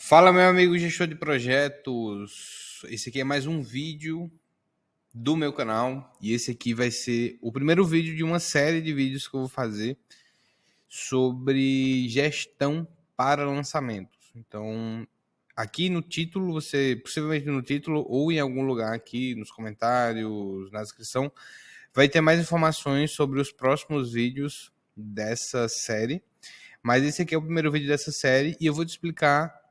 Fala, meu amigo gestor de projetos. Esse aqui é mais um vídeo do meu canal e esse aqui vai ser o primeiro vídeo de uma série de vídeos que eu vou fazer sobre gestão para lançamentos. Então, aqui no título, você possivelmente no título ou em algum lugar aqui nos comentários, na descrição, vai ter mais informações sobre os próximos vídeos dessa série. Mas esse aqui é o primeiro vídeo dessa série e eu vou te explicar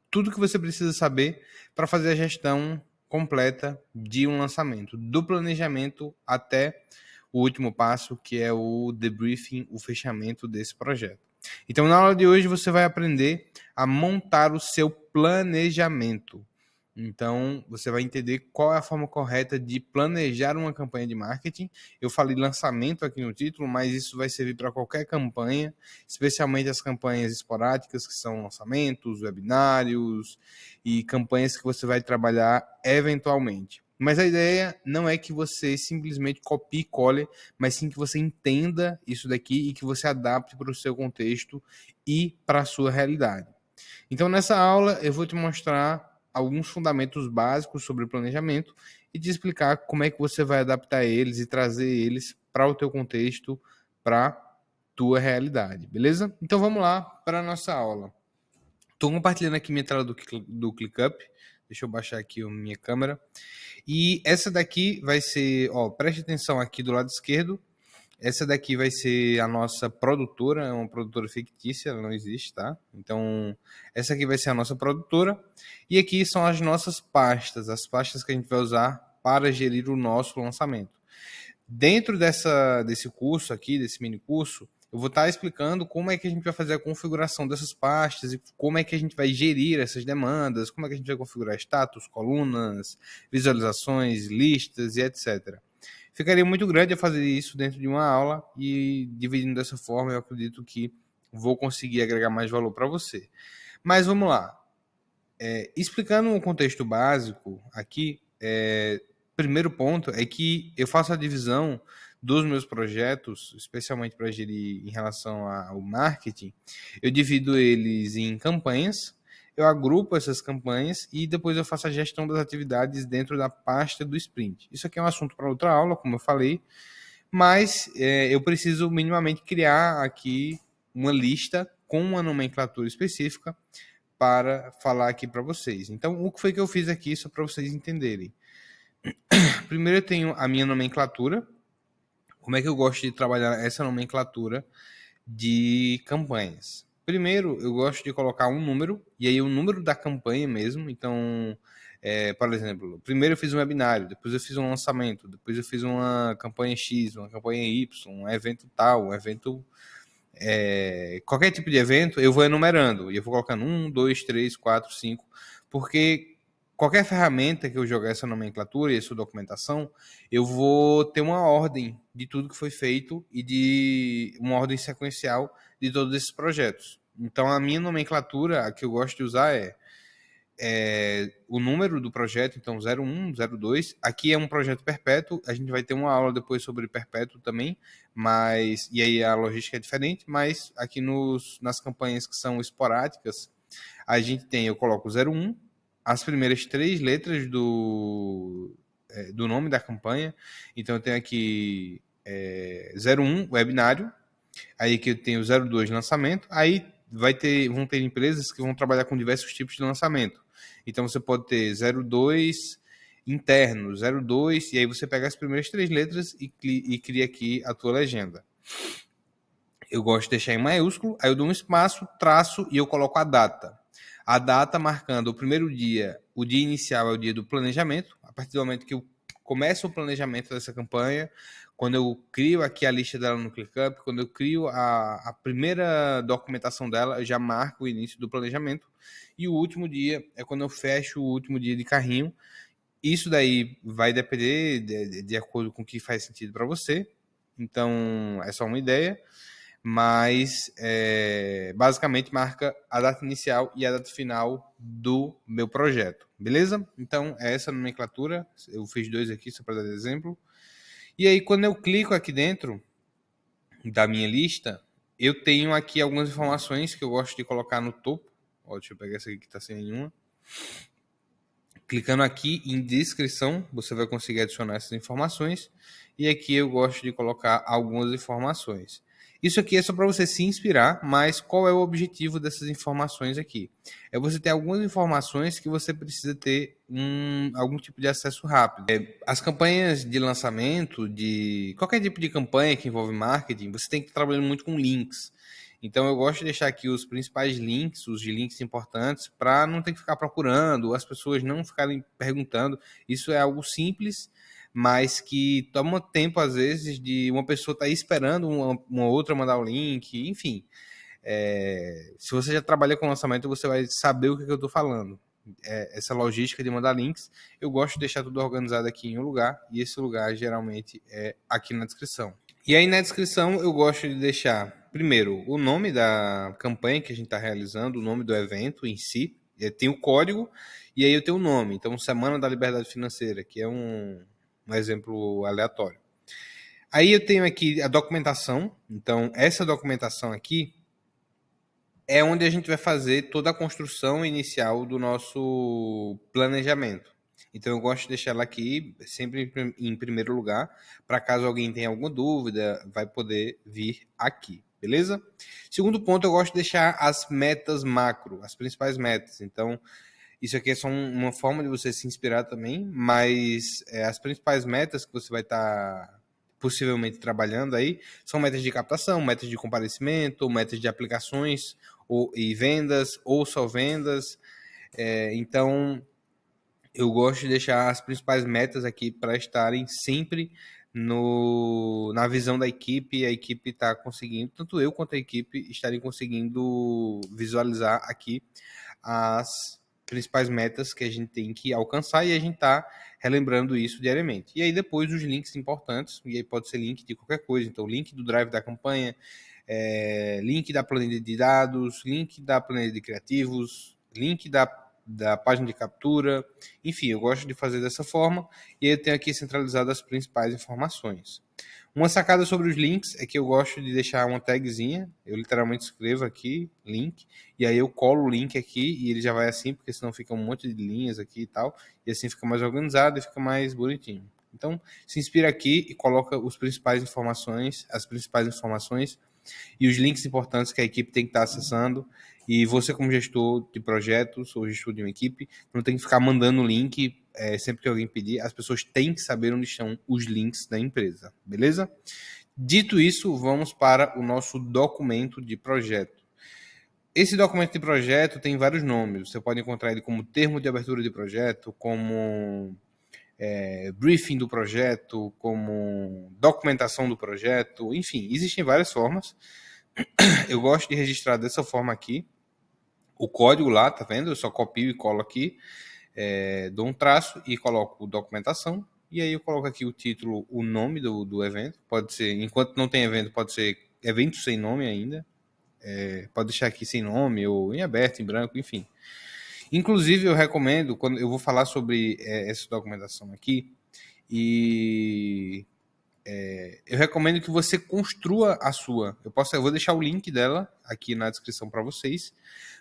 tudo que você precisa saber para fazer a gestão completa de um lançamento, do planejamento até o último passo, que é o debriefing, o fechamento desse projeto. Então, na aula de hoje, você vai aprender a montar o seu planejamento. Então, você vai entender qual é a forma correta de planejar uma campanha de marketing. Eu falei lançamento aqui no título, mas isso vai servir para qualquer campanha, especialmente as campanhas esporádicas, que são lançamentos, webinários e campanhas que você vai trabalhar eventualmente. Mas a ideia não é que você simplesmente copie e cole, mas sim que você entenda isso daqui e que você adapte para o seu contexto e para a sua realidade. Então, nessa aula, eu vou te mostrar alguns fundamentos básicos sobre o planejamento e te explicar como é que você vai adaptar eles e trazer eles para o teu contexto, para a tua realidade, beleza? Então, vamos lá para a nossa aula. Estou compartilhando aqui minha tela do ClickUp. Deixa eu baixar aqui a minha câmera. E essa daqui vai ser, preste atenção aqui do lado esquerdo. Essa daqui vai ser a nossa produtora, é uma produtora fictícia, ela não existe, tá? Então, essa aqui vai ser a nossa produtora. E aqui são as nossas pastas, as pastas que a gente vai usar para gerir o nosso lançamento. Dentro desse curso aqui, desse mini curso, eu vou estar explicando como é que a gente vai fazer a configuração dessas pastas e como é que a gente vai gerir essas demandas, como é que a gente vai configurar status, colunas, visualizações, listas e etc. Ficaria muito grande eu fazer isso dentro de uma aula e dividindo dessa forma, eu acredito que vou conseguir agregar mais valor para você. Mas vamos lá. Explicando um contexto básico aqui, primeiro ponto é que eu faço a divisão dos meus projetos, especialmente para gerir em relação ao marketing, eu divido eles em campanhas, eu agrupo essas campanhas e depois eu faço a gestão das atividades dentro da pasta do sprint. Isso aqui é um assunto para outra aula, como eu falei, mas eu preciso minimamente criar aqui uma lista com uma nomenclatura específica para falar aqui para vocês. Então, o que foi que eu fiz aqui, só para vocês entenderem. Primeiro eu tenho a minha nomenclatura. Como é que eu gosto de trabalhar essa nomenclatura de campanhas? Primeiro, eu gosto de colocar um número, e aí o número da campanha mesmo. Então, por exemplo, primeiro eu fiz um webinário, depois eu fiz um lançamento, depois eu fiz uma campanha X, uma campanha Y, um evento tal, um evento... qualquer tipo de evento, eu vou enumerando, e eu vou colocando 1, 2, 3, 4, 5, porque qualquer ferramenta que eu jogar essa nomenclatura e essa documentação, eu vou ter uma ordem de tudo que foi feito e de uma ordem sequencial de todos esses projetos. Então, a minha nomenclatura, a que eu gosto de usar o número do projeto, então 01, 02. Aqui é um projeto perpétuo, a gente vai ter uma aula depois sobre perpétuo também, mas e aí a logística é diferente, mas aqui nas campanhas que são esporádicas, a gente tem, eu coloco 01, as primeiras 3 letras do nome da campanha. Então eu tenho aqui 01, webinário, aí que eu tenho 02, lançamento, aí vão ter empresas que vão trabalhar com diversos tipos de lançamento. Então você pode ter 02 interno, 02, e aí você pega as primeiras 3 letras e cria aqui a tua legenda. Eu gosto de deixar em maiúsculo, aí eu dou um espaço, traço e eu coloco a data. A data marcando o primeiro dia, o dia inicial é o dia do planejamento. A partir do momento que eu começo o planejamento dessa campanha, quando eu crio aqui a lista dela no ClickUp, quando eu crio a primeira documentação dela, eu já marco o início do planejamento. E o último dia é quando eu fecho o último dia de carrinho. Isso daí vai depender de acordo com o que faz sentido para você. Então, é só uma ideia, mas basicamente marca a data inicial e a data final do meu projeto, beleza? Então, é essa nomenclatura, eu fiz 2 aqui só para dar exemplo. E aí, quando eu clico aqui dentro da minha lista, eu tenho aqui algumas informações que eu gosto de colocar no topo, Ó, deixa eu pegar essa aqui que está sem nenhuma. Clicando aqui em descrição, você vai conseguir adicionar essas informações. E aqui eu gosto de colocar algumas informações. Isso aqui é só para você se inspirar, mas qual é o objetivo dessas informações aqui? É você ter algumas informações que você precisa ter algum tipo de acesso rápido. As campanhas de lançamento, de qualquer tipo de campanha que envolve marketing, você tem que estar trabalhando muito com links. Então eu gosto de deixar aqui os principais links, os links importantes, para não ter que ficar procurando, as pessoas não ficarem perguntando. Isso é algo simples, mas que toma tempo, às vezes, de uma pessoa estar esperando uma outra mandar o link, enfim. Se você já trabalha com lançamento, você vai saber o que eu estou falando. Essa logística de mandar links, eu gosto de deixar tudo organizado aqui em um lugar, e esse lugar geralmente é aqui na descrição. E aí na descrição eu gosto de deixar, primeiro, o nome da campanha que a gente está realizando, o nome do evento em si, tem o código, e aí eu tenho o nome. Então, Semana da Liberdade Financeira, que é um exemplo aleatório. Aí eu tenho aqui a documentação. Então, essa documentação aqui é onde a gente vai fazer toda a construção inicial do nosso planejamento. Então eu gosto de deixar ela aqui sempre em primeiro lugar, para caso alguém tenha alguma dúvida, vai poder vir aqui, beleza? Segundo ponto, eu gosto de deixar as metas macro, as principais metas. Então, isso aqui é só uma forma de você se inspirar também, mas as principais metas que você vai estar possivelmente trabalhando aí são metas de captação, metas de comparecimento, metas de aplicações e vendas, ou só vendas. Então, eu gosto de deixar as principais metas aqui para estarem sempre na visão da equipe, e a equipe está conseguindo, tanto eu quanto a equipe, estarem conseguindo visualizar aqui as principais metas que a gente tem que alcançar, e a gente está relembrando isso diariamente. E aí depois os links importantes, e aí pode ser link de qualquer coisa, então link do drive da campanha, link da planilha de dados, link da planilha de criativos, link da página de captura, enfim, eu gosto de fazer dessa forma, e eu tenho aqui centralizado as principais informações. Uma sacada sobre os links é que eu gosto de deixar uma tagzinha, eu literalmente escrevo aqui, link, e aí eu colo o link aqui e ele já vai assim, porque senão fica um monte de linhas aqui e tal, e assim fica mais organizado e fica mais bonitinho. Então, se inspira aqui e coloca as principais informações e os links importantes que a equipe tem que estar acessando. E você, como gestor de projetos ou gestor de uma equipe, não tem que ficar mandando link sempre que alguém pedir. As pessoas têm que saber onde estão os links da empresa, beleza? Dito isso, vamos para o nosso documento de projeto. Esse documento de projeto tem vários nomes. Você pode encontrar ele como termo de abertura de projeto, como briefing do projeto, como documentação do projeto, enfim, existem várias formas. Eu gosto de registrar dessa forma aqui. O código lá, tá vendo? Eu só copio e colo aqui, dou um traço e coloco documentação. E aí eu coloco aqui o título, o nome do evento. Pode ser, enquanto não tem evento, pode ser evento sem nome ainda. Pode deixar aqui sem nome, ou em aberto, em branco, enfim. Inclusive, eu recomendo, quando eu vou falar sobre essa documentação aqui, e eu recomendo que você construa a sua. Eu vou deixar o link dela aqui na descrição para vocês,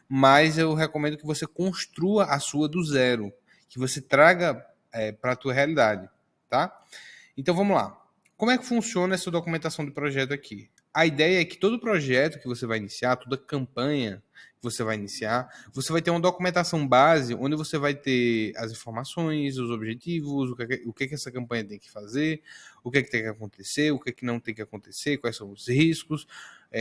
mas eu recomendo que você construa a sua do zero, que você traga para a tua realidade, tá? Então vamos lá. Como é que funciona essa documentação de projeto aqui? A ideia é que todo projeto que você vai iniciar, toda campanha que você vai iniciar, você vai ter uma documentação base onde você vai ter as informações, os objetivos, o que essa campanha tem que fazer, o que tem que acontecer, o que não tem que acontecer, quais são os riscos,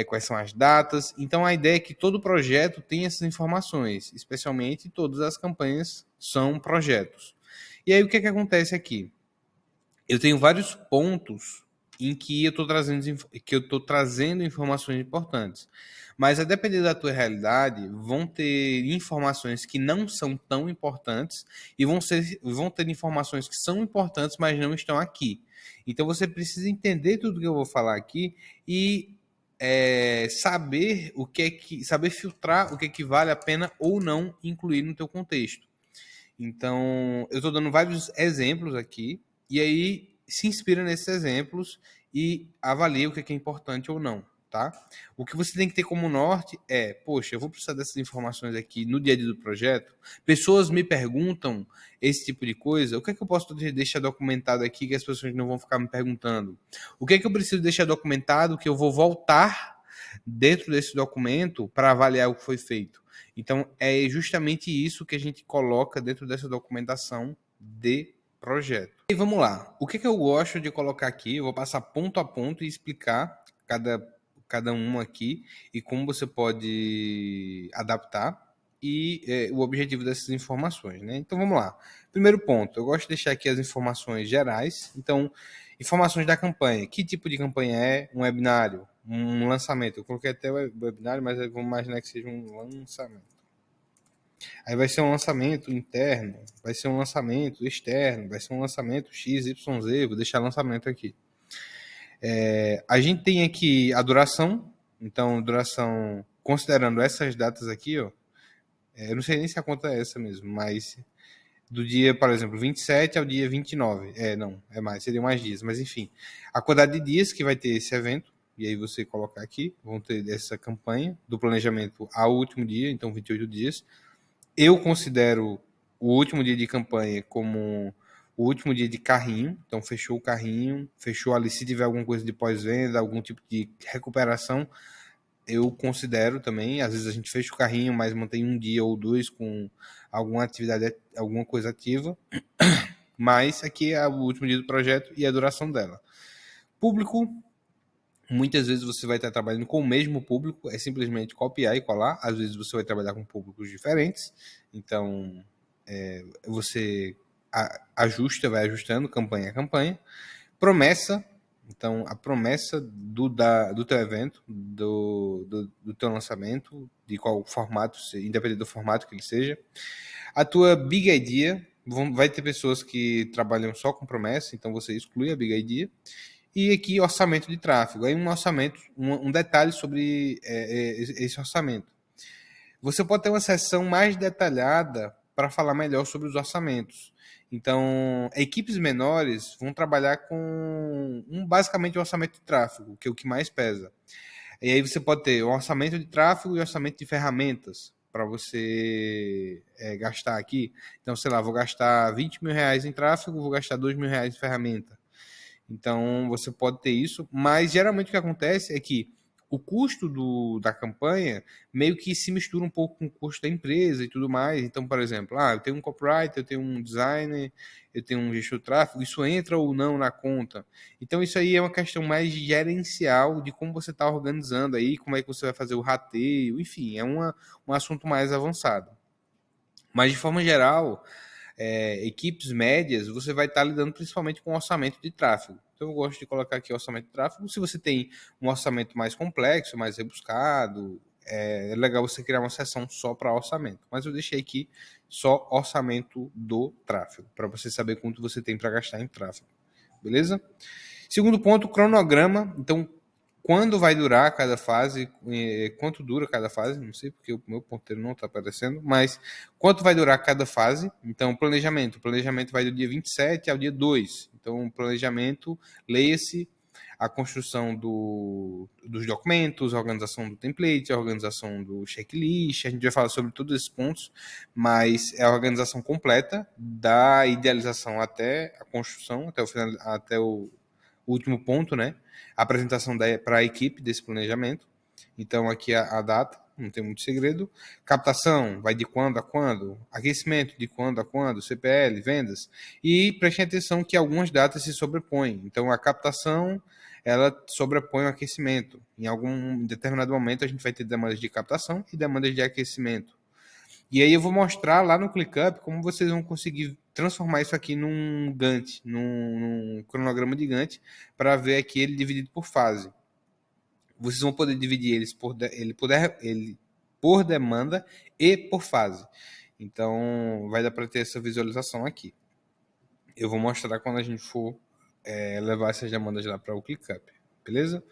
quais são as datas. Então a ideia é que todo projeto tenha essas informações, especialmente todas as campanhas são projetos. E aí o que acontece aqui? Eu tenho vários pontos em que eu estou trazendo informações importantes. Mas a depender da tua realidade, vão ter informações que não são tão importantes e vão ter informações que são importantes, mas não estão aqui. Então você precisa entender tudo que eu vou falar aqui e saber filtrar o que é que vale a pena ou não incluir no teu contexto. Então, eu estou dando vários exemplos aqui, e aí se inspira nesses exemplos e avalia o que é importante ou não, tá? O que você tem que ter como norte é, poxa, eu vou precisar dessas informações aqui no dia a dia do projeto. Pessoas me perguntam esse tipo de coisa. O que é que eu posso deixar documentado aqui que as pessoas não vão ficar me perguntando? O que é que eu preciso deixar documentado que eu vou voltar dentro desse documento para avaliar o que foi feito? Então, é justamente isso que a gente coloca dentro dessa documentação de projeto. E vamos lá. O que eu gosto de colocar aqui? Eu vou passar ponto a ponto e explicar cada um aqui e como você pode adaptar e o objetivo dessas informações, né? Então vamos lá. Primeiro ponto, eu gosto de deixar aqui as informações gerais. Então, informações da campanha. Que tipo de campanha é? Um webinário, um lançamento. Eu coloquei até o webinário, mas vamos imaginar que seja um lançamento. Aí vai ser um lançamento interno, vai ser um lançamento externo, vai ser um lançamento XYZ, vou deixar lançamento aqui. A gente tem aqui a duração, então duração, considerando essas datas aqui, ó, eu não sei nem se a conta é essa mesmo, mas do dia, por exemplo, 27 ao dia 29, não, é mais, seriam mais dias, mas enfim, a quantidade de dias que vai ter esse evento, e aí você colocar aqui, vão ter essa campanha do planejamento ao último dia, então 28 dias. Eu considero o último dia de campanha como o último dia de carrinho. Então, fechou o carrinho, fechou ali. Se tiver alguma coisa de pós-venda, algum tipo de recuperação, eu considero também. Às vezes a gente fecha o carrinho, mas mantém um dia ou dois com alguma atividade, alguma coisa ativa. Mas aqui é o último dia do projeto e a duração dela. Público. Muitas vezes você vai estar trabalhando com o mesmo público, é simplesmente copiar e colar. Às vezes você vai trabalhar com públicos diferentes, então você ajusta, vai ajustando campanha a campanha. Promessa, então a promessa do teu evento, do teu lançamento, de qual formato, independente do formato que ele seja. A tua big idea, vai ter pessoas que trabalham só com promessa, então você exclui a big idea. E aqui orçamento de tráfego. Aí um orçamento, um detalhe sobre esse orçamento. Você pode ter uma sessão mais detalhada para falar melhor sobre os orçamentos. Então, equipes menores vão trabalhar com basicamente o orçamento de tráfego, que é o que mais pesa. E aí você pode ter o orçamento de tráfego e orçamento de ferramentas para você gastar aqui. Então, sei lá, vou gastar 20 mil reais em tráfego, vou gastar 2 mil reais em ferramenta. Então, você pode ter isso, mas geralmente o que acontece é que o custo da campanha meio que se mistura um pouco com o custo da empresa e tudo mais. Então, por exemplo, eu tenho um copywriter, eu tenho um designer, eu tenho um gestor de tráfego, isso entra ou não na conta. Então, isso aí é uma questão mais gerencial de como você está organizando aí, como é que você vai fazer o rateio, enfim, é um assunto mais avançado. Mas, de forma geral, equipes médias, você vai estar lidando principalmente com orçamento de tráfego. Então, eu gosto de colocar aqui orçamento de tráfego. Se você tem um orçamento mais complexo, mais rebuscado, é legal você criar uma seção só para orçamento. Mas eu deixei aqui só orçamento do tráfego, para você saber quanto você tem para gastar em tráfego. Beleza? Segundo ponto, cronograma. Então, quando vai durar cada fase, quanto dura cada fase, não sei porque o meu ponteiro não está aparecendo, mas quanto vai durar cada fase. Então, planejamento. O planejamento vai do dia 27 ao dia 2. Então, o planejamento, leia-se a construção dos documentos, a organização do template, a organização do checklist. A gente vai falar sobre todos esses pontos, mas é a organização completa da idealização até a construção, até o final, até o último ponto, né? A apresentação para a equipe desse planejamento. Então, aqui a data, não tem muito segredo. Captação, vai de quando a quando. Aquecimento, de quando a quando. CPL, vendas. E prestem atenção que algumas datas se sobrepõem. Então, a captação, ela sobrepõe o aquecimento. Em algum determinado momento, a gente vai ter demandas de captação e demandas de aquecimento. E aí eu vou mostrar lá no ClickUp como vocês vão conseguir transformar isso aqui num Gantt, num cronograma de Gantt, para ver aqui ele dividido por fase. Vocês vão poder dividir ele por demanda e por fase. Então, vai dar para ter essa visualização aqui. Eu vou mostrar quando a gente for levar essas demandas lá para o ClickUp, beleza?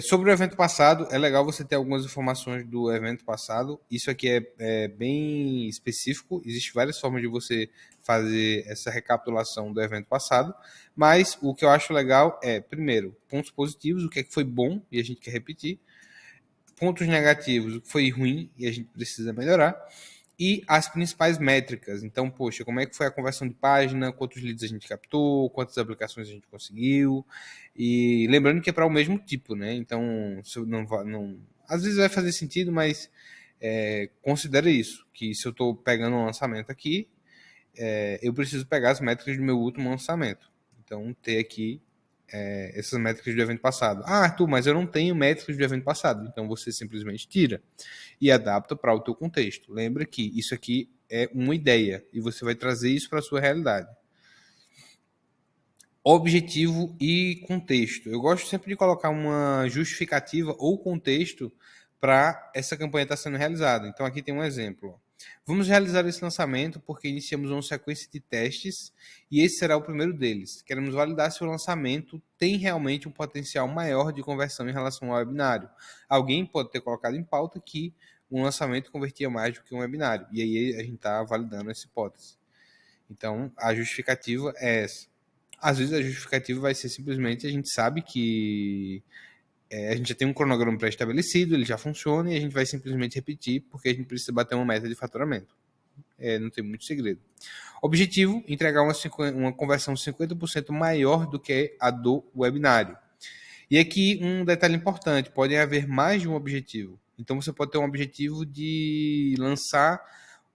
Sobre o evento passado, é legal você ter algumas informações do evento passado. Isso aqui é bem específico. Existem várias formas de você fazer essa recapitulação do evento passado. Mas o que eu acho legal é, primeiro, pontos positivos, o que é que foi bom e a gente quer repetir. Pontos negativos, o que foi ruim e a gente precisa melhorar. E as principais métricas. Então, poxa, como é que foi a conversão de página, quantos leads a gente captou, quantas aplicações a gente conseguiu. E lembrando que é para o mesmo tipo, né? Então, não, às vezes vai fazer sentido, mas considere isso, que se eu estou pegando um lançamento aqui, eu preciso pegar as métricas do meu último lançamento. Então, ter aqui essas métricas do evento passado. Ah, Arthur, mas eu não tenho métricas do evento passado. Então, você simplesmente tira e adapta para o teu contexto. Lembra que isso aqui é uma ideia e você vai trazer isso para a sua realidade. Objetivo e contexto. Eu gosto sempre de colocar uma justificativa ou contexto para essa campanha estar sendo realizada. Então aqui tem um exemplo. Vamos realizar esse lançamento porque iniciamos uma sequência de testes e esse será o primeiro deles. Queremos validar se o lançamento tem realmente um potencial maior de conversão em relação ao webinário. Alguém pode ter colocado em pauta que um lançamento convertia mais do que um webinário. E aí a gente está validando essa hipótese. Então, a justificativa é essa. Às vezes a justificativa vai ser simplesmente a gente sabe que a gente já tem um cronograma pré-estabelecido, ele já funciona e a gente vai simplesmente repetir porque a gente precisa bater uma meta de faturamento. Não tem muito segredo. Objetivo, entregar uma conversão 50% maior do que a do webinário. E aqui um detalhe importante, pode haver mais de um objetivo. Então você pode ter um objetivo de lançar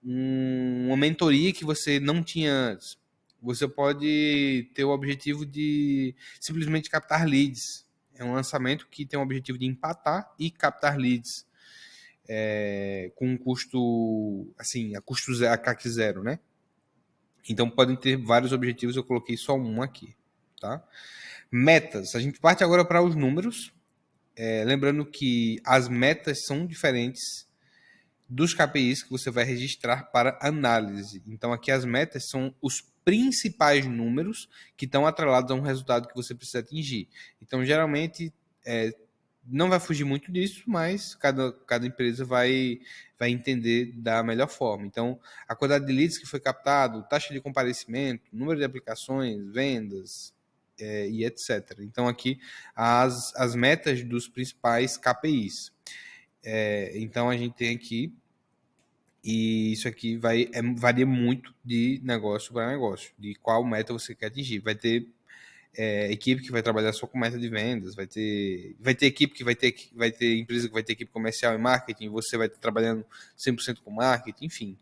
uma mentoria que você não tinha antes. Você pode ter o objetivo de simplesmente captar leads. É um lançamento que tem o objetivo de empatar e captar leads. Com um custo, assim, a CAC zero, né? Então podem ter vários objetivos, eu coloquei só um aqui, tá? Metas. A gente parte agora para os números. Lembrando que as metas são diferentes dos KPIs que você vai registrar para análise. Então, aqui as metas são os principais números que estão atrelados a um resultado que você precisa atingir. Então, geralmente, não vai fugir muito disso, mas cada empresa vai entender da melhor forma. Então, a quantidade de leads que foi captado, taxa de comparecimento, número de aplicações, vendas, e etc. Então, aqui, as metas dos principais KPIs. Então, a gente tem aqui, e isso aqui varia muito de negócio para negócio, de qual meta você quer atingir. Vai ter equipe que vai trabalhar só com meta de vendas, vai ter equipe que vai ter empresa que vai ter equipe comercial e marketing, você vai estar trabalhando 100% com marketing, enfim.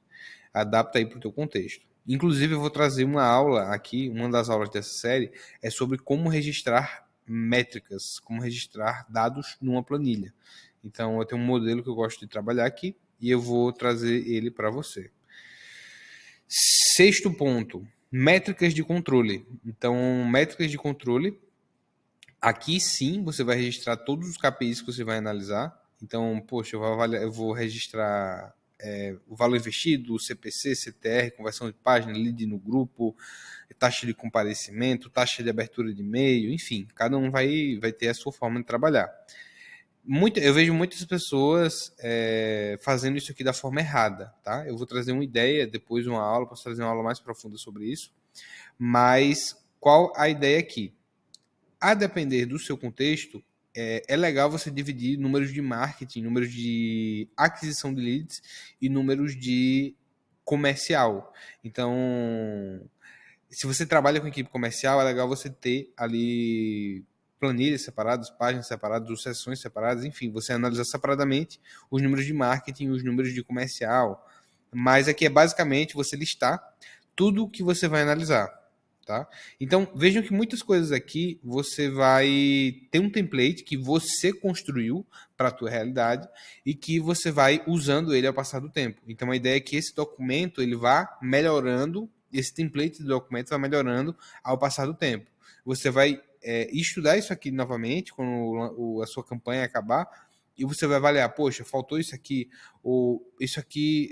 Adapta aí para o teu contexto. Inclusive, eu vou trazer uma aula aqui, uma das aulas dessa série, é sobre como registrar métricas, como registrar dados numa planilha. Então, eu tenho um modelo que eu gosto de trabalhar aqui e eu vou trazer ele para você. Sexto ponto, métricas de controle. Então, métricas de controle, aqui sim você vai registrar todos os KPIs que você vai analisar. Então, poxa, eu vou registrar o valor investido, CPC, CTR, conversão de página, lead no grupo, taxa de comparecimento, taxa de abertura de e-mail, enfim, cada um vai ter a sua forma de trabalhar. Eu vejo muitas pessoas fazendo isso aqui da forma errada, tá? Eu vou trazer uma ideia, depois uma aula, posso trazer uma aula mais profunda sobre isso, mas qual a ideia aqui? A depender do seu contexto, é legal você dividir números de marketing, números de aquisição de leads e números de comercial. Então, se você trabalha com equipe comercial, é legal você ter ali planilhas separadas, páginas separadas, ou sessões separadas, enfim, você analisar separadamente os números de marketing e os números de comercial. Mas aqui é basicamente você listar tudo que você vai analisar. Tá? Então, vejam que muitas coisas aqui você vai ter um template que você construiu para a tua realidade e que você vai usando ele ao passar do tempo. Então, a ideia é que esse documento ele vá melhorando, esse template do documento vai melhorando ao passar do tempo. Você vai estudar isso aqui novamente quando a sua campanha acabar e você vai avaliar, poxa, faltou isso aqui, ou isso aqui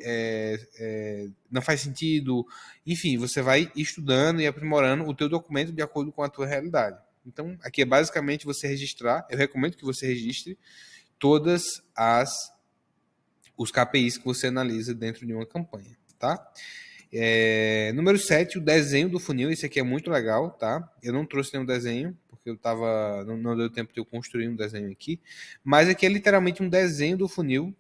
não faz sentido. Enfim, você vai estudando e aprimorando o teu documento de acordo com a tua realidade. Então, aqui é basicamente você registrar, eu recomendo que você registre todas os KPIs que você analisa dentro de uma campanha, tá? Número 7, o desenho do funil. Esse aqui é muito legal, tá? Eu não trouxe nenhum desenho, porque não deu tempo de eu construir um desenho aqui. Mas aqui é literalmente um desenho do funil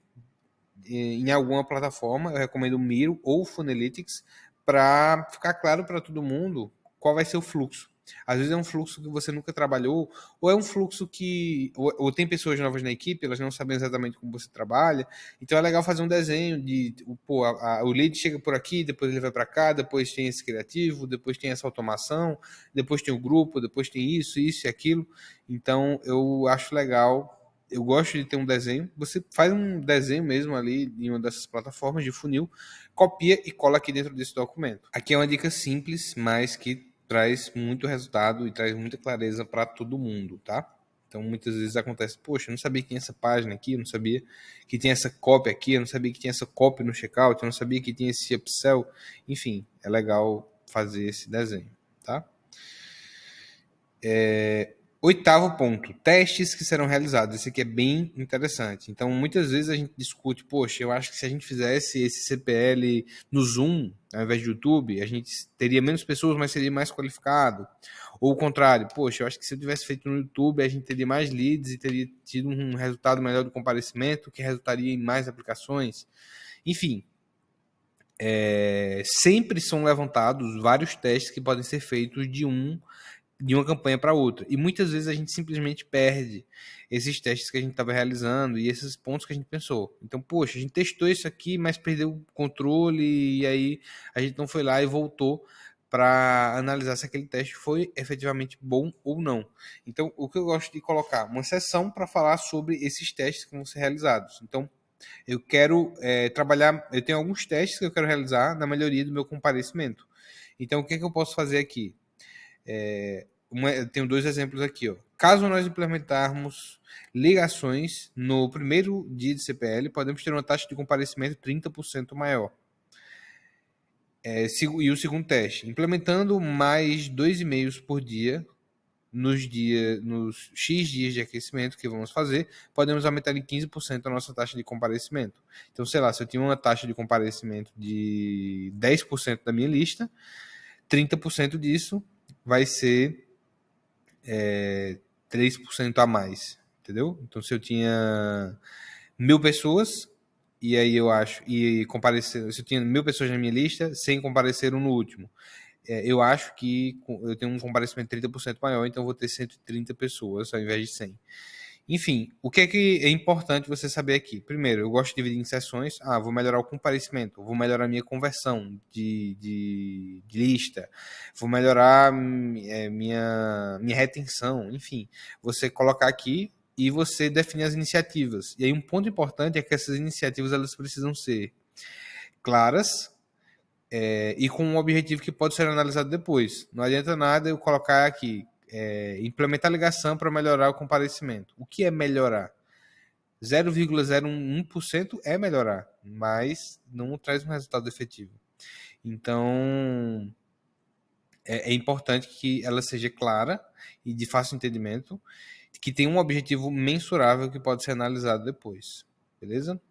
em alguma plataforma. Eu recomendo o Miro ou o Funalytics para ficar claro para todo mundo qual vai ser o fluxo. Às vezes é um fluxo que você nunca trabalhou, ou é um fluxo que. Ou tem pessoas novas na equipe, elas não sabem exatamente como você trabalha. Então é legal fazer um desenho de. Pô, o lead chega por aqui, depois ele vai para cá, depois tem esse criativo, depois tem essa automação, depois tem o grupo, depois tem isso e aquilo. Então eu acho legal. Eu gosto de ter um desenho. Você faz um desenho mesmo ali em uma dessas plataformas de funil, copia e cola aqui dentro desse documento. Aqui é uma dica simples, mas que traz muito resultado e traz muita clareza para todo mundo, tá? Então, muitas vezes acontece, poxa, eu não sabia que tinha essa página aqui, eu não sabia que tinha essa copy aqui, eu não sabia que tinha essa copy no checkout, eu não sabia que tinha esse upsell. Enfim, é legal fazer esse desenho, tá? Oitavo ponto, testes que serão realizados. Esse aqui é bem interessante. Então, muitas vezes a gente discute, poxa, eu acho que se a gente fizesse esse CPL no Zoom, ao invés de YouTube, a gente teria menos pessoas, mas seria mais qualificado. Ou o contrário, poxa, eu acho que se eu tivesse feito no YouTube, a gente teria mais leads e teria tido um resultado melhor do comparecimento, que resultaria em mais aplicações. Enfim, sempre são levantados vários testes que podem ser feitos de uma campanha para outra. E muitas vezes a gente simplesmente perde esses testes que a gente estava realizando e esses pontos que a gente pensou. Então, poxa, a gente testou isso aqui, mas perdeu o controle e aí a gente não foi lá e voltou para analisar se aquele teste foi efetivamente bom ou não. Então, o que eu gosto de colocar? Uma sessão para falar sobre esses testes que vão ser realizados. Então, eu quero trabalhar, eu tenho alguns testes que eu quero realizar na melhoria do meu comparecimento. Então, o que eu posso fazer aqui? Eu tenho dois exemplos aqui. Ó. Caso nós implementarmos ligações no primeiro dia de CPL, podemos ter uma taxa de comparecimento 30% maior. E o segundo teste, implementando mais 2 e-mails por dia nos X dias de aquecimento que vamos fazer, podemos aumentar em 15% a nossa taxa de comparecimento. Então, sei lá, se eu tinha uma taxa de comparecimento de 10% da minha lista, 30% disso vai ser 3% a mais, entendeu? Então, se eu tinha 1.000 pessoas, e aí eu acho, e comparecer, se eu tinha 1.000 pessoas na minha lista, 100 compareceram no último. Eu acho que eu tenho um comparecimento 30% maior, então eu vou ter 130 pessoas ao invés de 100. Enfim, o que é importante você saber aqui? Primeiro, eu gosto de dividir em sessões. Vou melhorar o comparecimento, vou melhorar a minha conversão de lista, vou melhorar minha retenção, enfim. Você colocar aqui e você definir as iniciativas. E aí um ponto importante é que essas iniciativas elas precisam ser claras, e com um objetivo que pode ser analisado depois. Não adianta nada eu colocar aqui, implementar ligação para melhorar o comparecimento. O que é melhorar? 0,01% é melhorar, mas não traz um resultado efetivo. Então, é importante que ela seja clara e de fácil entendimento, que tenha um objetivo mensurável que pode ser analisado depois. Beleza?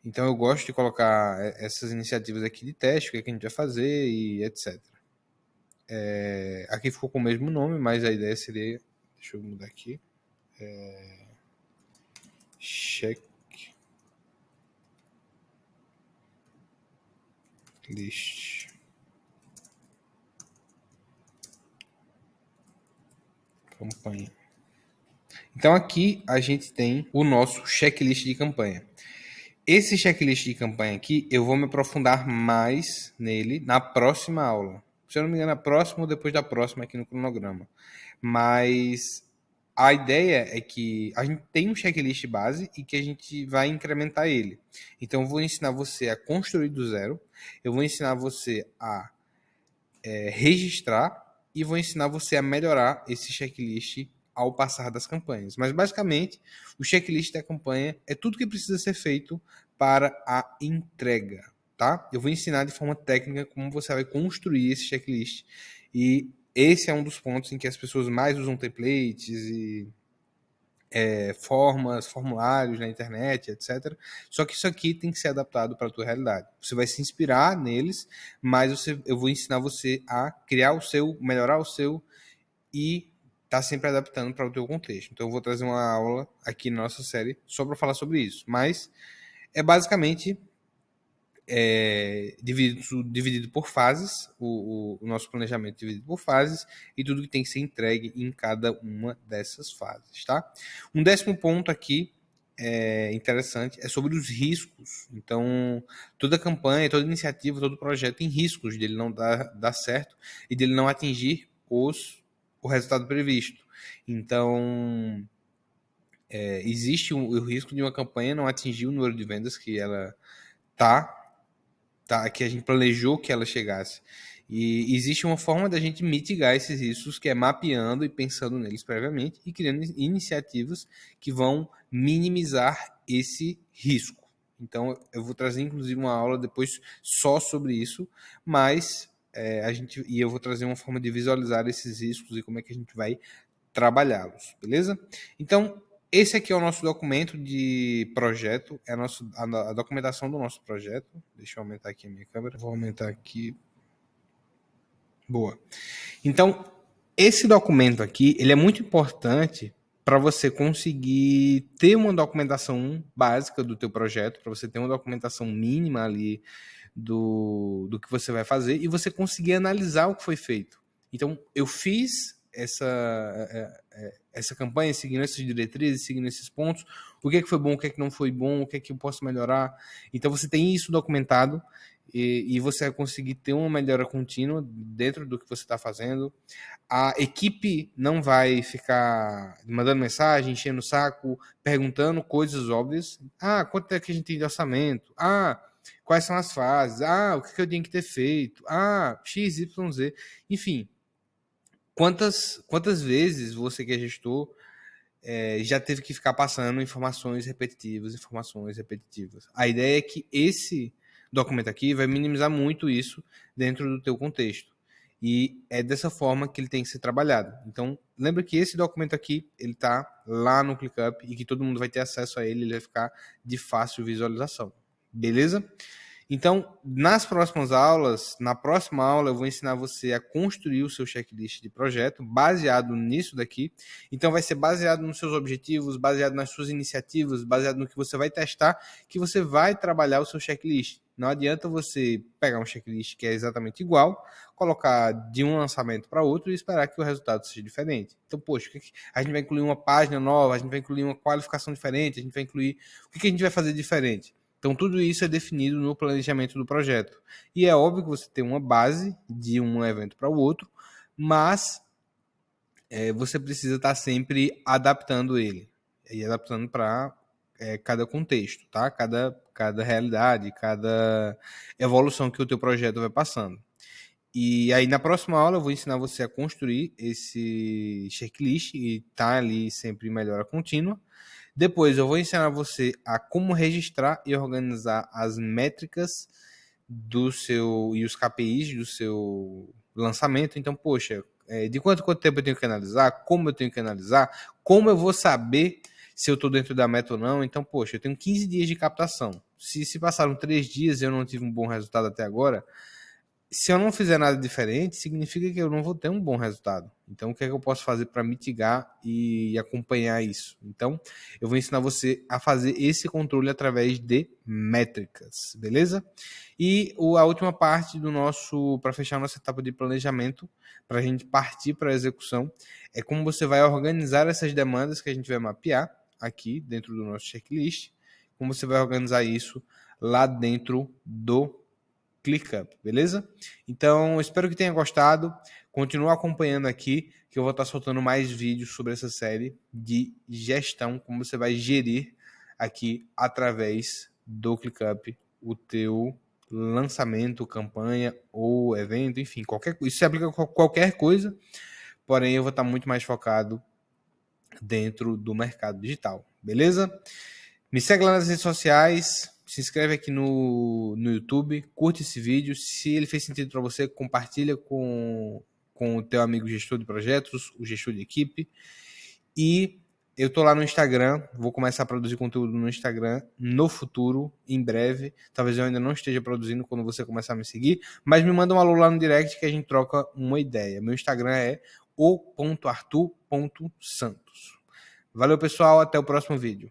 Então eu gosto de colocar essas iniciativas aqui de teste, o que a gente vai fazer e etc. Aqui ficou com o mesmo nome, mas a ideia seria... Deixa eu mudar aqui. Checklist. Campanha. Então aqui a gente tem o nosso checklist de campanha. Esse checklist de campanha aqui, eu vou me aprofundar mais nele na próxima aula. Se eu não me engano, a próxima ou depois da próxima aqui no cronograma. Mas a ideia é que a gente tem um checklist base e que a gente vai incrementar ele. Então, eu vou ensinar você a construir do zero, eu vou ensinar você a registrar e vou ensinar você a melhorar esse checklist ao passar das campanhas. Mas, basicamente, o checklist da campanha é tudo que precisa ser feito para a entrega, tá? Eu vou ensinar de forma técnica como você vai construir esse checklist e esse é um dos pontos em que as pessoas mais usam templates e formas, formulários na internet, etc. Só que isso aqui tem que ser adaptado para a tua realidade. Você vai se inspirar neles, mas eu vou ensinar você a criar o seu, melhorar o seu e tá sempre adaptando para o teu contexto. Então eu vou trazer uma aula aqui na nossa série só para falar sobre isso. Mas é basicamente dividido por fases, o nosso planejamento dividido por fases e tudo que tem que ser entregue em cada uma dessas fases, tá? Um décimo ponto aqui interessante é sobre os riscos. Então, toda campanha, toda iniciativa, todo projeto tem riscos dele não dar certo e dele não atingir o resultado previsto. Então, existe o risco de uma campanha não atingir o número de vendas que ela que a gente planejou que ela chegasse. E existe uma forma da gente mitigar esses riscos, que é mapeando e pensando neles previamente e criando iniciativas que vão minimizar esse risco. Então, eu vou trazer inclusive uma aula depois só sobre isso, mas eu vou trazer uma forma de visualizar esses riscos e como é que a gente vai trabalhá-los, beleza? Então, esse aqui é o nosso documento de projeto, é a documentação do nosso projeto. Deixa eu aumentar aqui a minha câmera. Vou aumentar aqui. Boa. Então, esse documento aqui, ele é muito importante para você conseguir ter uma documentação básica do teu projeto, para você ter uma documentação mínima ali do que você vai fazer e você conseguir analisar o que foi feito. Então, eu fiz essa campanha seguindo essas diretrizes, seguindo esses pontos, o que foi bom, o que não foi bom, o que eu posso melhorar. Então, você tem isso documentado e você vai conseguir ter uma melhora contínua dentro do que você está fazendo. A equipe não vai ficar mandando mensagem, enchendo o saco, perguntando coisas óbvias. Ah, quanto é que a gente tem de orçamento? Ah, quais são as fases? Ah, o que eu tenho que ter feito? Ah, X, Y, Z. Enfim, quantas vezes você que é gestor já teve que ficar passando informações repetitivas. A ideia é que esse documento aqui vai minimizar muito isso dentro do teu contexto. E é dessa forma que ele tem que ser trabalhado. Então, lembra que esse documento aqui, ele está lá no ClickUp e que todo mundo vai ter acesso a ele, ele vai ficar de fácil visualização. Beleza? Então, nas próximas aulas, na próxima aula, eu vou ensinar você a construir o seu checklist de projeto baseado nisso daqui. Então, vai ser baseado nos seus objetivos, baseado nas suas iniciativas, baseado no que você vai testar, que você vai trabalhar o seu checklist. Não adianta você pegar um checklist que é exatamente igual, colocar de um lançamento para outro e esperar que o resultado seja diferente. Então, poxa, a gente vai incluir uma página nova, a gente vai incluir uma qualificação diferente, a gente vai incluir... O que a gente vai fazer diferente? Então, tudo isso é definido no planejamento do projeto. E é óbvio que você tem uma base de um evento para o outro, mas você precisa estar sempre adaptando ele. E adaptando para cada contexto, tá? Cada realidade, cada evolução que o teu projeto vai passando. E aí, na próxima aula, eu vou ensinar você a construir esse checklist e tá ali sempre em melhora contínua. Depois eu vou ensinar você a como registrar e organizar as métricas do seu e os KPIs do seu lançamento. Então, poxa, de quanto tempo eu tenho que analisar, como eu tenho que analisar, como eu vou saber se eu estou dentro da meta ou não. Então, poxa, eu tenho 15 dias de captação. Se passaram 3 dias e eu não tive um bom resultado até agora, se eu não fizer nada diferente, significa que eu não vou ter um bom resultado. Então, o que é que eu posso fazer para mitigar e acompanhar isso? Então, eu vou ensinar você a fazer esse controle através de métricas, beleza? E a última parte do nosso, para fechar nossa etapa de planejamento, para a gente partir para a execução, é como você vai organizar essas demandas que a gente vai mapear aqui dentro do nosso checklist, como você vai organizar isso lá dentro do ClickUp, beleza? Então, espero que tenha gostado. Continua acompanhando aqui, que eu vou estar soltando mais vídeos sobre essa série de gestão, como você vai gerir aqui através do ClickUp o teu lançamento, campanha ou evento, enfim, isso se aplica a qualquer coisa, porém eu vou estar muito mais focado dentro do mercado digital, beleza? Me segue lá nas redes sociais, se inscreve aqui no YouTube, curte esse vídeo. Se ele fez sentido para você, compartilha com com o teu amigo gestor de projetos, o gestor de equipe. E eu tô lá no Instagram, vou começar a produzir conteúdo no Instagram no futuro, em breve. Talvez eu ainda não esteja produzindo quando você começar a me seguir, mas me manda um alô lá no direct que a gente troca uma ideia. Meu Instagram é o.arthur.santos. Valeu, pessoal, até o próximo vídeo.